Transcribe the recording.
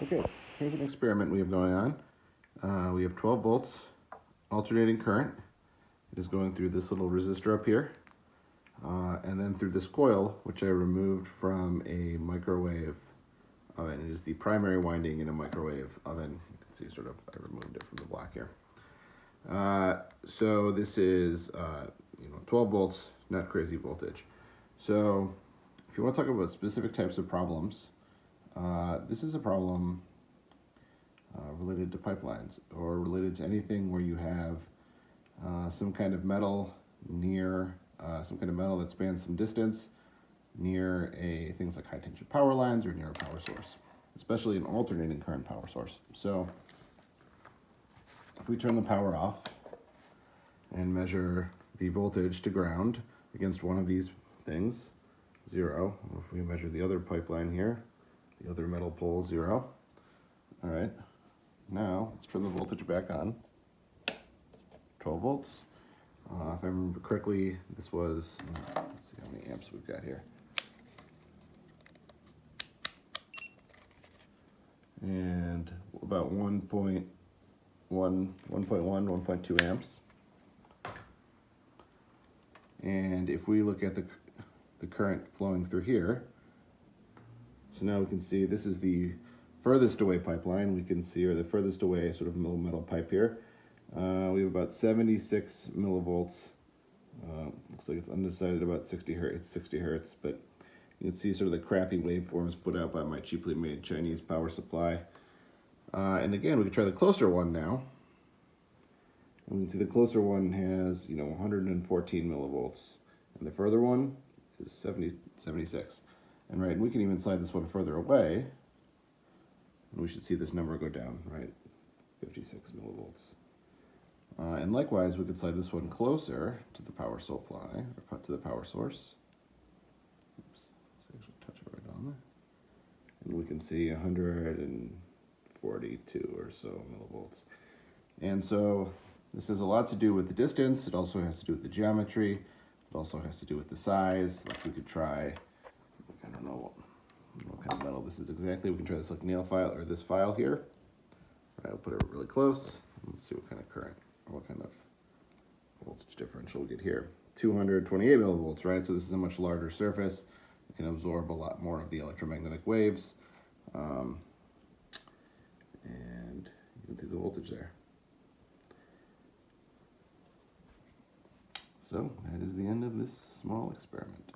Okay, here's an experiment we have going on. We have 12 volts, alternating current. It is going through this little resistor up here, and then through this coil, which I removed from a microwave oven. It is the primary winding in a microwave oven. You can see sort of, I removed it from the block here. So this is 12 volts, not crazy voltage. So if you want to talk about specific types of problems, this is a problem related to pipelines or related to anything where you have some kind of metal near, some kind of metal that spans some distance near things like high tension power lines or near a power source, especially an alternating current power source. So if we turn the power off and measure the voltage to ground against one of these things, 0. If we measure the other pipeline here, the other metal pole, 0. All right, now let's turn the voltage back on, 12 volts. If I remember correctly, this was, let's see how many amps we've got here. And about 1.2 amps. And if we look at the current flowing through here, so now we can see this is the furthest away pipeline. We can see, or the furthest away sort of little metal pipe here. We have about 76 millivolts. Looks like it's undecided about 60 hertz, but you can see sort of the crappy waveforms put out by my cheaply made Chinese power supply. And again, we can try the closer one now. And we can see the closer one has, 114 millivolts, and the further one is 76. And right, and we can even slide this one further away, and we should see this number go down, right? 56 millivolts. And likewise, we could slide this one closer to the power supply, or to the power source. Oops, let's actually touch it right on there. And we can see 142 or so millivolts. And so this has a lot to do with the distance. It also has to do with the geometry. It also has to do with the size. Like we could try, I don't know what kind of metal this is exactly. We can try this like nail file, or this file here. I'll put it really close. Let's see what kind of current, or what kind of voltage differential we get here. 228 millivolts, right? So this is a much larger surface. It can absorb a lot more of the electromagnetic waves. And you can see the voltage there. So that is the end of this small experiment.